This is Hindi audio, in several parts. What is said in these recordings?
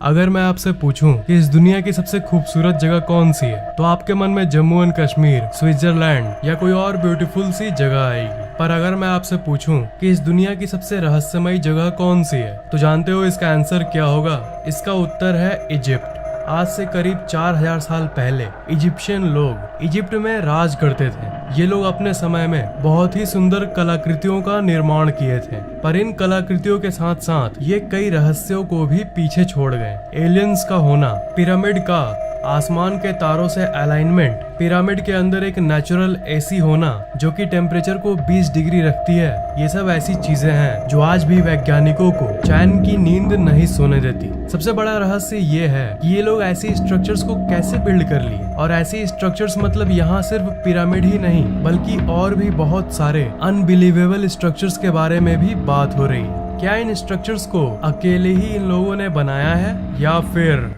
अगर मैं आपसे पूछूं कि इस दुनिया की सबसे खूबसूरत जगह कौन सी है, तो आपके मन में जम्मू एंड कश्मीर, स्विट्जरलैंड या कोई और ब्यूटीफुल सी जगह आएगी। पर अगर मैं आपसे पूछूं कि इस दुनिया की सबसे रहस्यमयी जगह कौन सी है, तो जानते हो इसका आंसर क्या होगा? इसका उत्तर है इजिप्ट। आज से करीब 4000 साल पहले इजिप्शियन लोग इजिप्ट में राज करते थे। ये लोग अपने समय में बहुत ही सुंदर कलाकृतियों का निर्माण किए थे, पर इन कलाकृतियों के साथ साथ ये कई रहस्यों को भी पीछे छोड़ गए। एलियंस का होना, पिरामिड का आसमान के तारों से अलाइनमेंट, पिरामिड के अंदर एक नेचुरल एसी होना जो कि टेम्परेचर को 20 डिग्री रखती है, ये सब ऐसी चीजें हैं जो आज भी वैज्ञानिकों को चैन की नींद नहीं सोने देती। सबसे बड़ा रहस्य ये है कि ये लोग ऐसी स्ट्रक्चर्स को कैसे बिल्ड कर लिए, और ऐसी स्ट्रक्चर्स मतलब यहाँ सिर्फ पिरामिड ही नहीं बल्कि और भी बहुत सारे अनबिलीवेबल स्ट्रक्चर्स के बारे में भी बात हो रही है। क्या इन स्ट्रक्चर्स को अकेले ही इन लोगों ने बनाया है, या फिर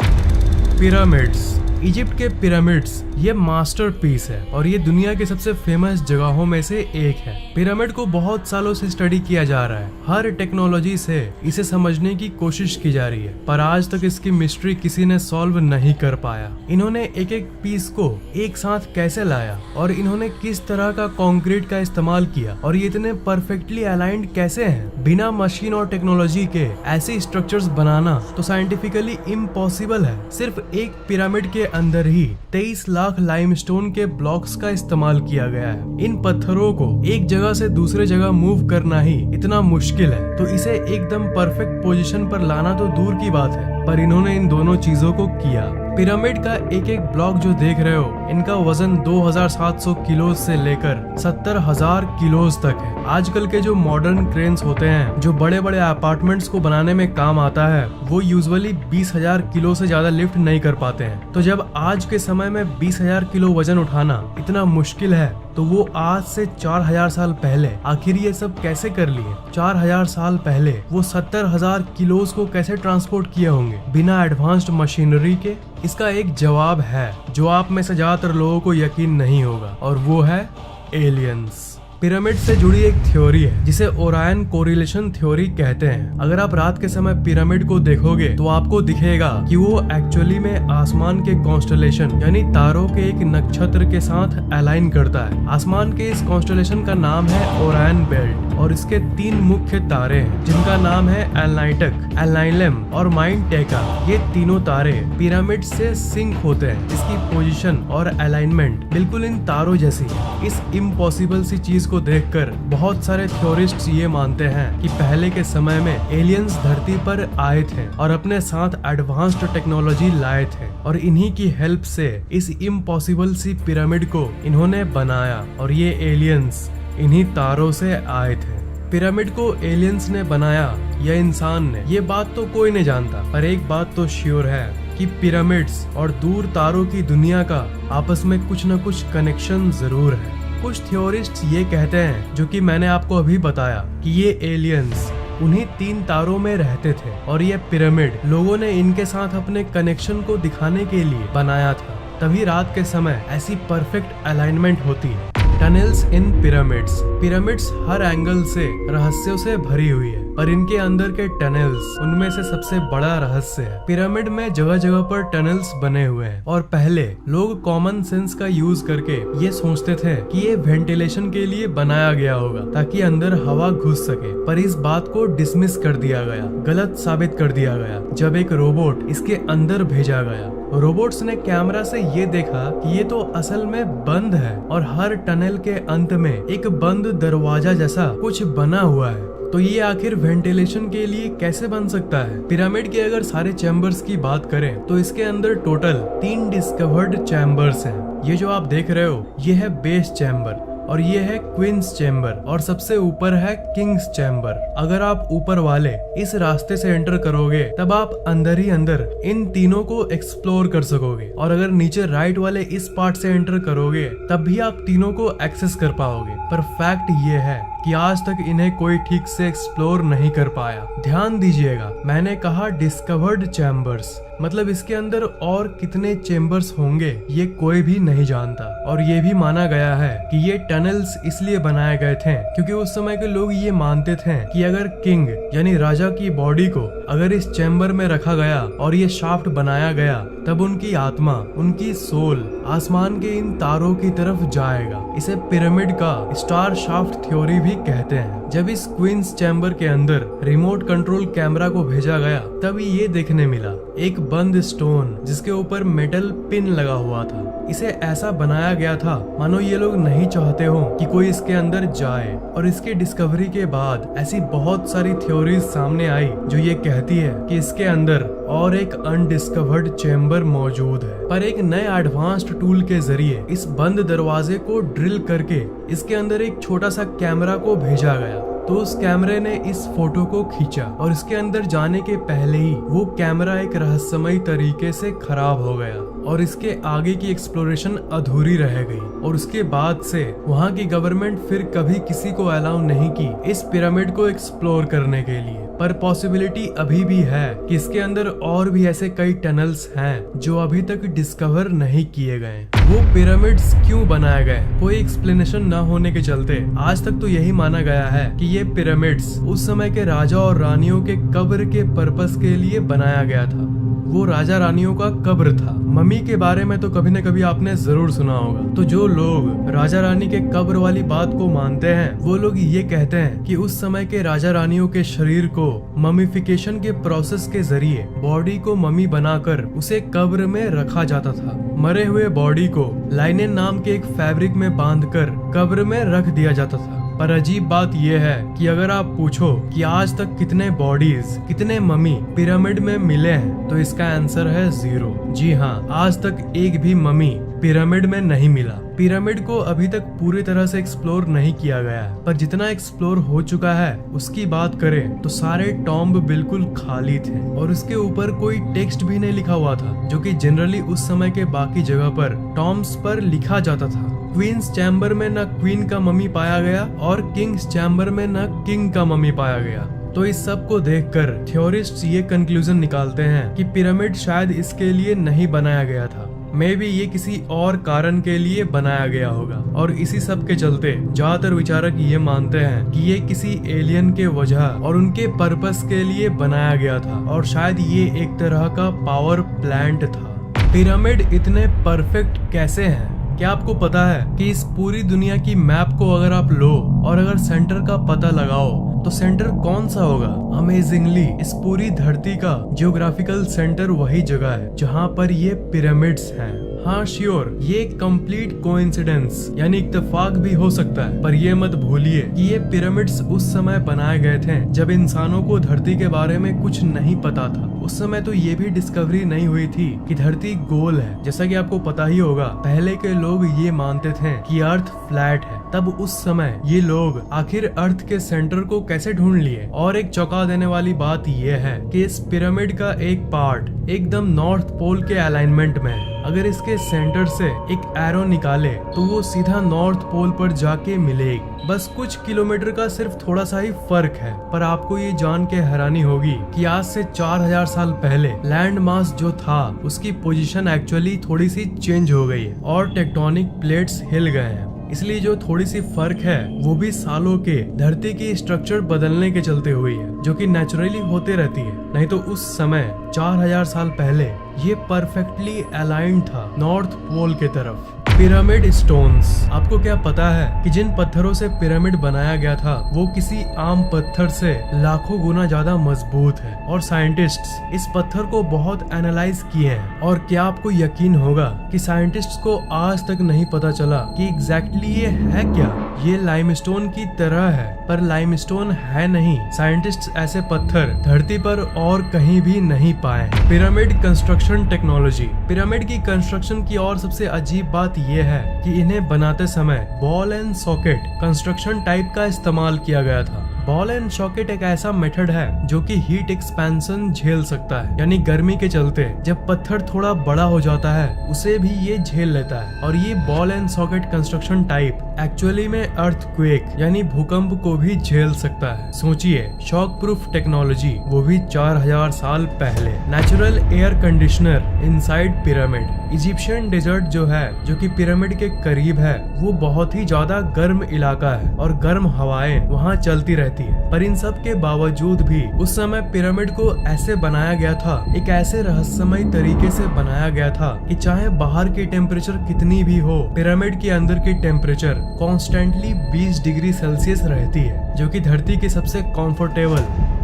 पिरामिड्स? इजिप्ट के पिरामिड्स ये मास्टरपीस है और ये दुनिया की सबसे फेमस जगहों में से एक है। पिरामिड को बहुत सालों से स्टडी किया जा रहा है, हर टेक्नोलॉजी से इसे समझने की कोशिश की जा रही है, पर आज तक इसकी मिस्ट्री किसी ने सॉल्व नहीं कर पाया। इन्होंने एक एक पीस को एक साथ कैसे लाया, और इन्होंने किस तरह का कंक्रीट का इस्तेमाल किया, और ये इतने परफेक्टली अलाइंड कैसे हैं? बिना मशीन और टेक्नोलॉजी के ऐसे स्ट्रक्चर्स बनाना तो साइंटिफिकली इम्पॉसिबल है। सिर्फ एक पिरामिड के अंदर ही 23 लाख लाइमस्टोन के ब्लॉक्स का इस्तेमाल किया गया है। इन पत्थरों को एक जगह से दूसरे जगह मूव करना ही इतना मुश्किल है, तो इसे एकदम परफेक्ट पोजीशन पर लाना तो दूर की बात है, पर इन्होंने इन दोनों चीजों को किया। पिरामिड का एक एक ब्लॉक जो देख रहे हो, इनका वजन 2700 किलो से लेकर 70,000 किलो तक है। आजकल के जो मॉडर्न क्रेन्स होते हैं जो बड़े बड़े अपार्टमेंट्स को बनाने में काम आता है, वो यूजुअली 20,000 किलो से ज्यादा लिफ्ट नहीं कर पाते हैं। तो जब आज के समय में 20,000 किलो वजन उठाना इतना मुश्किल है, तो वो आज से 4000 साल पहले आखिर ये सब कैसे कर लिए? 4000 साल पहले वो 70,000 किलोस को कैसे ट्रांसपोर्ट किए होंगे बिना एडवांस्ड मशीनरी के? इसका एक जवाब है जो आप में से ज्यादातर लोगों को यकीन नहीं होगा, और वो है एलियंस। पिरामिड से जुड़ी एक थ्योरी है जिसे ओरायन कोरिलेशन थ्योरी कहते हैं। अगर आप रात के समय पिरामिड को देखोगे तो आपको दिखेगा कि वो एक्चुअली में आसमान के कॉन्स्टलेशन यानी तारों के एक नक्षत्र के साथ अलाइन करता है। आसमान के इस कॉन्स्टलेशन का नाम है ओरायन बेल्ट, और इसके 3 मुख्य तारे हैं जिनका नाम है एलनाइटक, एलनाइलम और माइंड टेका। ये तीनों तारे पिरामिड से सिंक होते हैं। इसकी पोजीशन और अलाइनमेंट बिल्कुल इन तारों जैसी है। इस इम्पॉसिबल सी चीज को देखकर बहुत सारे थ्योरिस्ट्स ये मानते हैं कि पहले के समय में एलियंस धरती पर आए थे और अपने साथ एडवांस्ड टेक्नोलॉजी लाए थे, और इन्हीं की हेल्प से इस इम्पॉसिबल सी पिरामिड को इन्होंने बनाया, और ये एलियंस इन्हीं तारों से आए थे। पिरामिड को एलियंस ने बनाया या इंसान ने, ये बात तो कोई नहीं जानता, पर एक बात तो श्योर है कि पिरामिड्स और दूर तारों की दुनिया का आपस में कुछ न कुछ कनेक्शन जरूर है। कुछ थ्योरिस्ट्स ये कहते हैं, जो कि मैंने आपको अभी बताया, कि ये एलियंस उन्हीं 3 तारों में रहते थे, और ये पिरामिड लोगों ने इनके साथ अपने कनेक्शन को दिखाने के लिए बनाया था। तभी रात के समय ऐसी परफेक्ट अलाइनमेंट होती है। टनल्स इन पिरामिड्स। पिरामिड्स हर एंगल से रहस्यों से भरी हुई है, पर इनके अंदर के टनल्स उनमें से सबसे बड़ा रहस्य है। पिरामिड में जगह जगह पर टनल्स बने हुए हैं, और पहले लोग कॉमन सेंस का यूज करके ये सोचते थे कि ये वेंटिलेशन के लिए बनाया गया होगा ताकि अंदर हवा घुस सके, पर इस बात को डिसमिस कर दिया गया, गलत साबित कर दिया गया जब एक रोबोट इसके अंदर भेजा गया। रोबोट्स ने कैमरा से ये देखा कि ये तो असल में बंद है, और हर टनल के अंत में एक बंद दरवाजा जैसा कुछ बना हुआ है। तो ये आखिर वेंटिलेशन के लिए कैसे बन सकता है? पिरामिड के अगर सारे चैम्बर्स की बात करें तो इसके अंदर टोटल 3 डिस्कवर्ड चैम्बर्स हैं। ये जो आप देख रहे हो ये है बेस चैम्बर, और ये है क्वींस चैम्बर, और सबसे ऊपर है किंग्स चैम्बर। अगर आप ऊपर वाले इस रास्ते से एंटर करोगे तब आप अंदर ही अंदर इन तीनों को एक्सप्लोर कर सकोगे, और अगर नीचे राइट वाले इस पार्ट से एंटर करोगे तब भी आप तीनों को एक्सेस कर पाओगे। पर फैक्ट ये है कि आज तक इन्हें कोई ठीक से एक्सप्लोर नहीं कर पाया। ध्यान दीजिएगा, मैंने कहा डिस्कवर्ड चैम्बर्स, मतलब इसके अंदर और कितने चेम्बर्स होंगे ये कोई भी नहीं जानता। और ये भी माना गया है कि ये टनल्स इसलिए बनाए गए थे क्योंकि उस समय के लोग ये मानते थे कि अगर किंग यानी राजा की बॉडी को अगर इस चैम्बर में रखा गया और ये शाफ्ट बनाया गया, तब उनकी आत्मा, उनकी सोल आसमान के इन तारों की तरफ जाएगा। इसे पिरामिड का स्टार शाफ्ट थ्योरी भी कहते हैं। जब इस क्वींस चैम्बर के अंदर रिमोट कंट्रोल कैमरा को भेजा गया, तब ये देखने मिला एक बंद स्टोन जिसके ऊपर मेटल पिन लगा हुआ था। इसे ऐसा बनाया गया था मानो ये लोग नहीं चाहते हो कि कोई इसके अंदर जाए। और इसके डिस्कवरी के बाद ऐसी बहुत सारी थ्योरीज सामने आई जो ये कहती है कि इसके अंदर और एक अनडिस्कवर्ड चैम्बर मौजूद है। पर एक नए एडवांस्ड टूल के जरिए इस बंद दरवाजे को ड्रिल करके इसके अंदर एक छोटा सा कैमरा को भेजा गया। तो उस कैमरे ने इस फोटो को खींचा और इसके अंदर जाने के पहले ही वो कैमरा एक रहस्यमयी तरीके से खराब हो गया और इसके आगे की एक्सप्लोरेशन अधूरी रह गई। और उसके बाद से वहाँ की गवर्नमेंट फिर कभी किसी को अलाउ नहीं की इस पिरामिड को एक्सप्लोर करने के लिए। पर पॉसिबिलिटी अभी भी है कि इसके अंदर और भी ऐसे कई टनल्स हैं जो अभी तक डिस्कवर नहीं किए गए। वो पिरामिड्स क्यों बनाए गए, कोई एक्सप्लेनेशन न होने के चलते आज तक तो यही माना गया है कि ये पिरामिड्स उस समय के राजा और रानियों के कब्र के पर्पस के लिए बनाया गया था। वो राजा रानियों का कब्र था। मम्मी के बारे में तो कभी न कभी आपने जरूर सुना होगा। तो जो लोग राजा रानी के कब्र वाली बात को मानते हैं, वो लोग ये कहते हैं कि उस समय के राजा रानियों के शरीर को ममीफिकेशन के प्रोसेस के जरिए बॉडी को मम्मी बनाकर उसे कब्र में रखा जाता था। मरे हुए बॉडी को लाइनेन नाम के एक फैब्रिक में बांधकर कब्र में रख दिया जाता था। पर अजीब बात यह है कि अगर आप पूछो कि आज तक कितने बॉडीज, कितने मम्मी पिरामिड में मिले हैं, तो इसका आंसर है 0। जी हाँ, आज तक एक भी मम्मी पिरामिड में नहीं मिला। पिरामिड को अभी तक पूरी तरह से एक्सप्लोर नहीं किया गया है, पर जितना एक्सप्लोर हो चुका है उसकी बात करें तो सारे टॉम्ब बिल्कुल खाली थे और उसके ऊपर कोई टेक्स्ट भी नहीं लिखा हुआ था, जो कि जनरली उस समय के बाकी जगह पर टॉम्ब्स पर लिखा जाता था। क्वींस चैम्बर में न क्वीन का मम्मी पाया गया और किंग्स चैम्बर में न किंग का मम्मी पाया गया। तो इस सब को देखकर थ्योरिस्ट्स ये कंक्लूजन निकालते हैं कि पिरामिड शायद इसके लिए नहीं बनाया गया था। मे बी ये किसी और कारण के लिए बनाया गया होगा। और इसी सब के चलते ज्यादातर विचारक ये मानते हैं कि ये किसी एलियन के वजह और उनके पर्पस के लिए बनाया गया था और शायद ये एक तरह का पावर प्लांट था। पिरामिड इतने परफेक्ट कैसे हैं? क्या आपको पता है कि इस पूरी दुनिया की मैप को अगर आप लो और अगर सेंटर का पता लगाओ तो सेंटर कौन सा होगा? अमेजिंगली इस पूरी धरती का जियोग्राफिकल सेंटर वही जगह है जहाँ पर ये पिरामिड्स हैं। हाँ श्योर, ये कंप्लीट कोइंसिडेंस यानी इत्तेफाक भी हो सकता है, पर ये मत भूलिए कि ये पिरामिड्स उस समय बनाए गए थे जब इंसानों को धरती के बारे में कुछ नहीं पता था। उस समय तो ये भी डिस्कवरी नहीं हुई थी कि धरती गोल है। जैसा कि आपको पता ही होगा, पहले के लोग ये मानते थे कि अर्थ फ्लैट है। तब उस समय ये लोग आखिर अर्थ के सेंटर को कैसे ढूंढ लिए? और एक चौंका देने वाली बात ये है कि इस पिरामिड का एक पार्ट एकदम नॉर्थ पोल के अलाइनमेंट में है। अगर इसके सेंटर से एक एरो निकाले तो वो सीधा नॉर्थ पोल पर जाके मिलेगी। बस कुछ किलोमीटर का सिर्फ थोड़ा सा ही फर्क है। पर आपको ये जान के हैरानी होगी कि आज से 4000 साल पहले लैंड मास जो था उसकी पोजीशन एक्चुअली थोड़ी सी चेंज हो गई है और टेक्टोनिक प्लेट्स हिल गए हैं। इसलिए जो थोड़ी सी फर्क है वो भी सालों के धरती की स्ट्रक्चर बदलने के चलते हुई है, जो कि नेचुरली होते रहती है। नहीं तो उस समय 4000 साल पहले ये परफेक्टली अलाइंड था नॉर्थ पोल के तरफ। पिरामिड स्टोन्स, आपको क्या पता है कि जिन पत्थरों से पिरामिड बनाया गया था वो किसी आम पत्थर से लाखों गुना ज्यादा मजबूत है और साइंटिस्ट्स इस पत्थर को बहुत एनालाइज किए हैं। और क्या आपको यकीन होगा कि साइंटिस्ट्स को आज तक नहीं पता चला कि एग्जैक्टली ये है क्या? ये लाइमस्टोन की तरह है पर लाइमस्टोन है नहीं। साइंटिस्ट्स ऐसे पत्थर धरती पर और कहीं भी नहीं पाए। पिरामिड कंस्ट्रक्शन टेक्नोलॉजी, पिरामिड की कंस्ट्रक्शन की और सबसे अजीब बात ये है कि इन्हें बनाते समय ball and socket construction type का इस्तेमाल किया गया था। बॉल एंड सॉकेट एक ऐसा मेथड है जो कि हीट एक्सपेंशन झेल सकता है, यानी गर्मी के चलते जब पत्थर थोड़ा बड़ा हो जाता है उसे भी ये झेल लेता है। और ये ball and socket construction type actually में अर्थक्वेक यानी भूकंप को भी झेल सकता है। सोचिए, शॉक प्रूफ टेक्नोलॉजी, वो भी 4000 साल पहले। Natural air conditioner inside pyramid. Egyptian desert जो है, जो कि पिरामिड के करीब है, वो बहुत ही ज्यादा गर्म इलाका है और गर्म हवाएं वहाँ चलती रहती है। पर इन सब के बावजूद भी उस समय पिरामिड को ऐसे बनाया गया था, एक ऐसे रहस्यमय तरीके से बनाया गया था कि चाहे बाहर की टेम्परेचर कितनी भी हो, पिरामिड के अंदर की टेम्परेचर कॉन्स्टेंटली 20 डिग्री सेल्सियस रहती है, जो कि धरती की सबसे कंफर्टेबल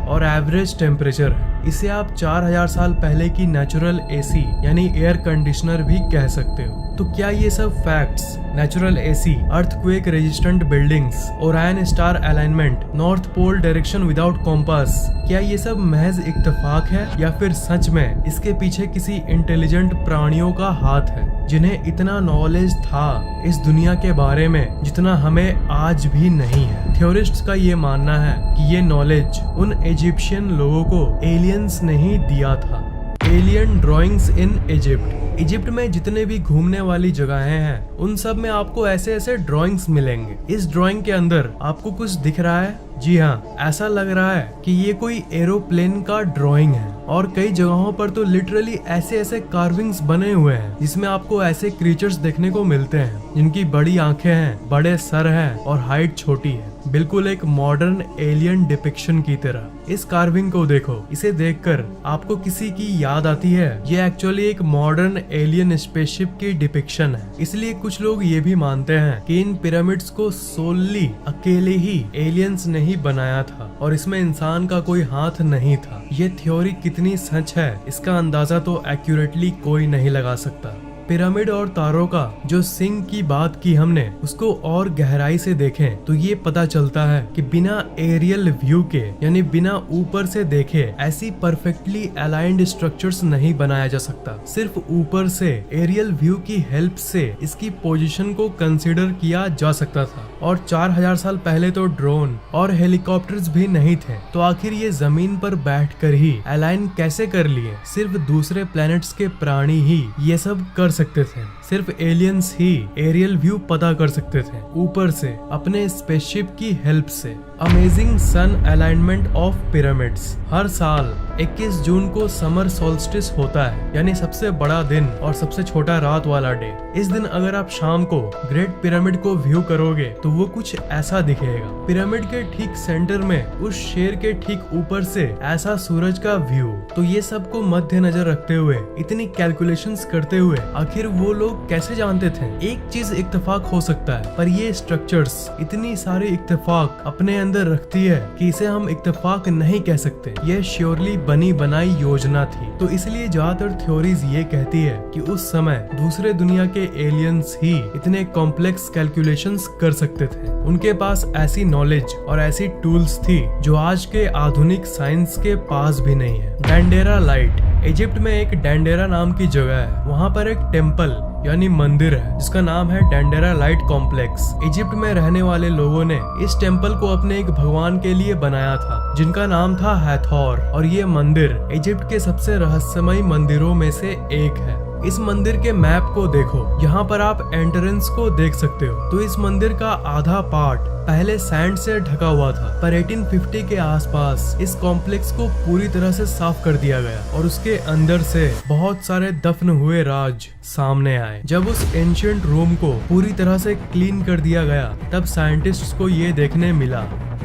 और एवरेज टेम्परेचर है। इसे आप 4000 साल पहले की नेचुरल एसी यानी एयर कंडीशनर भी कह सकते हो। तो क्या ये सब facts, natural AC, earthquake resistant buildings, Orion star alignment, north pole direction without compass, क्या ये सब महज इत्तेफाक है या फिर सच में इसके पीछे किसी इंटेलिजेंट प्राणियों का हाथ है, जिन्हें इतना नॉलेज था इस दुनिया के बारे में जितना हमें आज भी नहीं है? थ्योरिस्ट्स का ये मानना है कि ये नॉलेज उन इजिप्शियन लोगों को एलियंस ने ही दिया था। Alien drawings in Egypt. Egypt में जितने भी घूमने वाली जगहें हैं उन सब में आपको ऐसे ऐसे ड्राइंग्स मिलेंगे। इस ड्राइंग के अंदर आपको कुछ दिख रहा है? जी हाँ, ऐसा लग रहा है कि ये कोई एरोप्लेन का ड्राइंग है। और कई जगहों पर तो लिटरली ऐसे ऐसे कार्विंग्स बने हुए हैं जिसमें आपको ऐसे क्रीचर्स देखने को मिलते हैं जिनकी बड़ी आंखें हैं, बड़े सर हैं और हाइट छोटी है, बिल्कुल एक मॉडर्न एलियन डिपिक्शन की तरह। इस कार्विंग को देखो, इसे देखकर आपको किसी की याद आती है? ये एक्चुअली एक मॉडर्न एलियन स्पेसशिप की डिपिक्शन है। इसलिए कुछ लोग ये भी मानते हैं कि इन पिरामिड्स को सोलली अकेले ही एलियंस ने ही बनाया था और इसमें इंसान का कोई हाथ नहीं था। ये थ्योरी कितनी सच है इसका अंदाजा तो एक्यूरेटली कोई नहीं लगा सकता। पिरामिड और तारों का जो सिंक की बात की हमने, उसको और गहराई से देखें तो ये पता चलता है कि बिना एरियल व्यू के यानी बिना ऊपर से देखे ऐसी परफेक्टली अलाइंड स्ट्रक्चर्स नहीं बनाया जा सकता। सिर्फ ऊपर से एरियल व्यू की हेल्प से इसकी पोजीशन को कंसीडर किया जा सकता था। और 4000 साल पहले तो ड्रोन और हेलीकॉप्टर्स भी नहीं थे, तो आखिर ये जमीन पर बैठकर ही अलाइन कैसे कर लिए? सिर्फ दूसरे प्लैनेट्स के प्राणी ही ये सब कर सकते थे। सिर्फ एलियंस ही एरियल व्यू पता कर सकते थे ऊपर से अपने स्पेसशिप की हेल्प से। Amazing sun alignment of pyramids. हर साल 21 जून को समर सोल्स्टिस होता है, यानी सबसे बड़ा दिन और सबसे छोटा रात वाला डे। इस दिन अगर आप शाम को ग्रेट पिरामिड को व्यू करोगे तो वो कुछ ऐसा दिखेगा। पिरामिड के ठीक सेंटर में उस शेर के ठीक ऊपर से ऐसा सूरज का व्यू। तो ये सबको मद्देनजर रखते हुए, इतनी कैलकुलेशंस करते हुए आखिर वो लोग कैसे जानते थे? एक चीज इत्तेफाक हो सकता है, पर ये स्ट्रक्चर्स इतनी सारी इत्तेफाक अपने अंदर रखती है कि इसे हम इत्तेफाक नहीं कह सकते। ये श्योरली बनी बनाई योजना थी। तो इसलिए ज्यादातर थ्योरीज ये कहती है कि उस समय दूसरे दुनिया के एलियंस ही इतने कॉम्प्लेक्स कैलकुलेशंस कर सकते थे। उनके पास ऐसी नॉलेज और ऐसी टूल्स थी जो आज के आधुनिक साइंस के पास भी नहीं है। Dendera light. इजिप्ट में एक डेंडेरा नाम की जगह है, वहाँ पर एक टेम्पल यानी मंदिर है जिसका नाम है डेंडेरा लाइट कॉम्प्लेक्स। इजिप्ट में रहने वाले लोगों ने इस टेम्पल को अपने एक भगवान के लिए बनाया था जिनका नाम था हैथोर। और ये मंदिर इजिप्ट के सबसे रहस्यमय मंदिरों में से एक है। इस मंदिर के मैप को देखो, यहाँ पर आप एंट्रेंस को देख सकते हो। तो इस मंदिर का आधा पार्ट पहले सैंड से ढका हुआ था, पर 1850 के आसपास इस कॉम्प्लेक्स को पूरी तरह से साफ कर दिया गया और उसके अंदर से बहुत सारे दफन हुए राज सामने आए। जब उस एंशिएंट रूम को पूरी तरह से क्लीन कर दिया गया, तब साइंटिस्ट्स को ये देखने मिला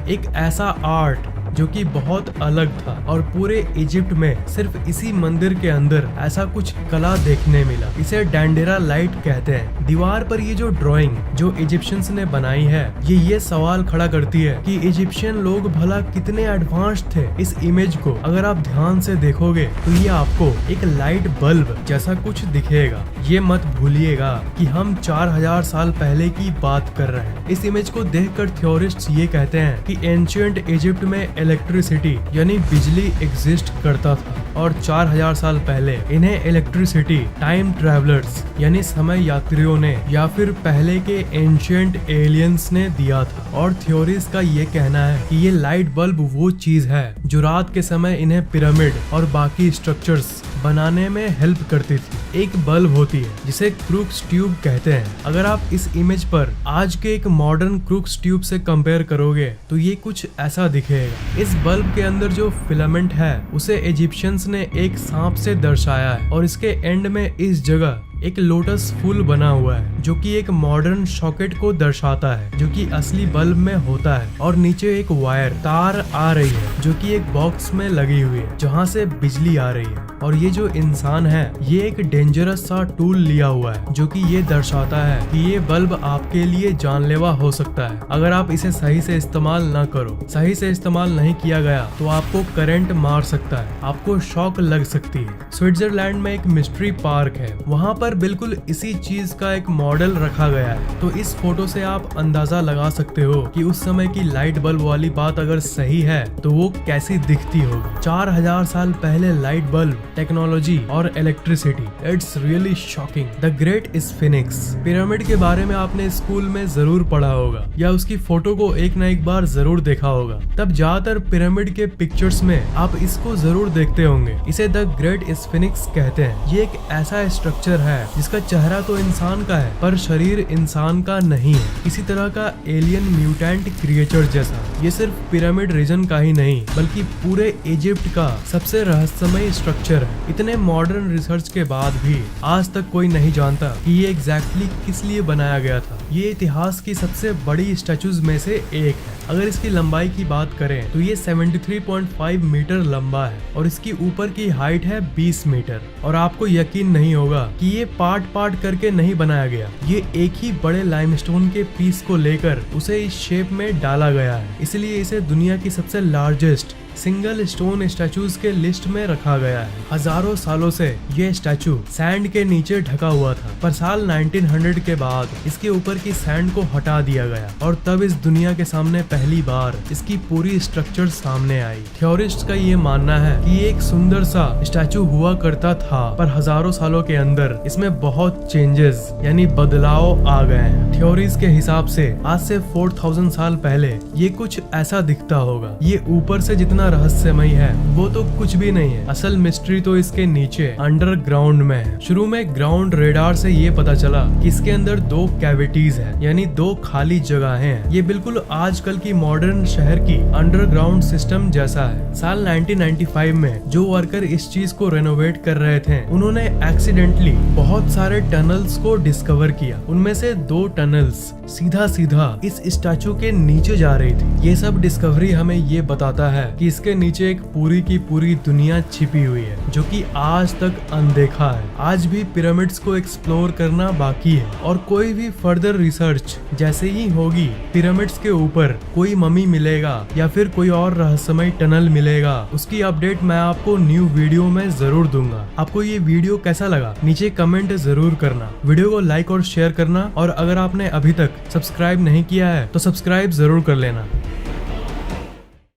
एक ऐसा आर्ट जो कि बहुत अलग था और पूरे इजिप्ट में सिर्फ इसी मंदिर के अंदर ऐसा कुछ कला देखने मिला। इसे डेंडेरा लाइट कहते हैं। दीवार पर ये जो ड्राइंग जो इजिप्शियंस ने बनाई है, ये सवाल खड़ा करती है कि इजिप्शियन लोग भला कितने एडवांस थे। इस इमेज को अगर आप ध्यान से देखोगे तो ये आपको एक लाइट बल्ब जैसा कुछ दिखेगा। ये मत भूलिएगा कि हम 4000 साल पहले की बात कर रहे हैं। इस इमेज को देखकर थ्योरिस्ट्स ये कहते हैं कि एंशिएंट इजिप्ट में इलेक्ट्रिसिटी यानी बिजली एग्जिस्ट करता था और 4000 साल पहले इन्हें इलेक्ट्रिसिटी टाइम ट्रैवलर्स यानी समय यात्रियों ने या फिर पहले के एंशिएंट एलियंस ने दिया था। और थ्योरीज का ये कहना है कि ये लाइट बल्ब वो चीज है जो रात के समय इन्हें पिरामिड और बाकी स्ट्रक्चर्स बनाने में हेल्प करती थी। एक बल्ब होती है जिसे क्रूक्स ट्यूब कहते हैं। अगर आप इस इमेज पर आज के एक मॉडर्न क्रूक्स ट्यूब से कंपेयर करोगे तो ये कुछ ऐसा दिखेगा। इस बल्ब के अंदर जो फिलामेंट है उसे इजिप्शियंस ने एक सांप से दर्शाया है और इसके एंड में इस जगह एक लोटस फूल बना हुआ है जो कि एक मॉडर्न सॉकेट को दर्शाता है जो कि असली बल्ब में होता है। और नीचे एक वायर तार आ रही है जो कि एक बॉक्स में लगी हुई है जहां से बिजली आ रही है। और ये जो इंसान है ये एक डेंजरस सा टूल लिया हुआ है जो कि ये दर्शाता है कि ये बल्ब आपके लिए जानलेवा हो सकता है अगर आप इसे सही से इस्तेमाल न करो। सही से इस्तेमाल नहीं किया गया तो आपको करंट मार सकता है, आपको शॉक लग सकती है। स्विट्जरलैंड में एक मिस्ट्री पार्क है, वहाँ पर बिल्कुल इसी चीज का एक मॉडल रखा गया है। तो इस फोटो से आप अंदाजा लगा सकते हो कि उस समय की लाइट बल्ब वाली बात अगर सही है तो वो कैसी दिखती होगी। 4000 साल पहले लाइट बल्ब, टेक्नोलॉजी और electricity, it's really shocking. The great sphinx pyramid के बारे में आपने स्कूल में जरूर पढ़ा होगा या उसकी फोटो को एक न एक बार जरूर देखा होगा। तब ज्यादातर पिरामिड के पिक्चर्स में आप इसको जरूर देखते होंगे। इसे द ग्रेट स्फिनिक्स कहते हैं। ये एक ऐसा स्ट्रक्चर है जिसका चेहरा तो इंसान का है पर शरीर इंसान का नहीं है, किसी तरह का एलियन म्यूटेंट क्रिएचर जैसा। ये सिर्फ पिरामिड रीजन का ही नहीं बल्कि पूरे इजिप्ट का सबसे रहस्यमय स्ट्रक्चर है। इतने मॉडर्न रिसर्च के बाद भी आज तक कोई नहीं जानता कि ये एग्जैक्टली किस लिए बनाया गया था। ये इतिहास की सबसे बड़ी स्टैचूज में से एक है। अगर इसकी लंबाई की बात करें तो ये 73.5 मीटर लंबा है और इसकी ऊपर की हाइट है 20 मीटर। और आपको यकीन नहीं होगा कि ये पार्ट पार्ट करके नहीं बनाया गया, ये एक ही बड़े लाइमस्टोन के पीस को लेकर उसे इस शेप में डाला गया है। इसलिए इसे दुनिया की सबसे लार्जेस्ट सिंगल स्टोन स्टैचूज के लिस्ट में रखा गया है। हजारों सालों से ये स्टैचू सैंड के नीचे ढका हुआ था पर साल 1900 के बाद इसके ऊपर की सैंड को हटा दिया गया और तब इस दुनिया के सामने पहली बार इसकी पूरी स्ट्रक्चर सामने आई। थ्योरिस्ट का ये मानना है कि ये एक सुंदर सा स्टैचू हुआ करता था पर हजारों सालों के अंदर इसमें बहुत चेंजेस यानी बदलाव आ गए हैं। थ्योरीज के हिसाब से आज से 4000 साल पहले ये कुछ ऐसा दिखता होगा। ये ऊपर से जितना रहस्यमय है वो तो कुछ भी नहीं है, असल मिस्ट्री तो इसके नीचे अंडरग्राउंड में है। शुरू में ग्राउंड रेडार से ये पता चला कि इसके अंदर 2 कैविटीज है यानी 2 खाली जगहें हैं। ये बिल्कुल आजकल की मॉडर्न शहर की अंडरग्राउंड सिस्टम जैसा है। साल 1995 में जो वर्कर इस चीज को रेनोवेट कर रहे थे उन्होंने एक्सीडेंटली बहुत सारे टनल्स को डिस्कवर किया। उनमें से 2 टनल्स सीधा सीधा इस स्टैचू के नीचे जा रही थी। ये सब डिस्कवरी हमें ये बताता है कि इसके नीचे एक पूरी की पूरी दुनिया छिपी हुई है जो कि आज तक अनदेखा है। आज भी पिरामिड्स को एक्सप्लोर करना बाकी है और कोई भी फर्दर रिसर्च जैसे ही होगी पिरामिड्स के ऊपर कोई ममी मिलेगा या फिर कोई और रहस्यमय टनल मिलेगा उसकी अपडेट मैं आपको न्यू वीडियो में जरूर दूंगा। आपको ये वीडियो कैसा लगा नीचे कमेंट जरूर करना, वीडियो को लाइक और शेयर करना और अगर आपने अभी तक सब्सक्राइब नहीं किया है तो सब्सक्राइब जरूर कर लेना।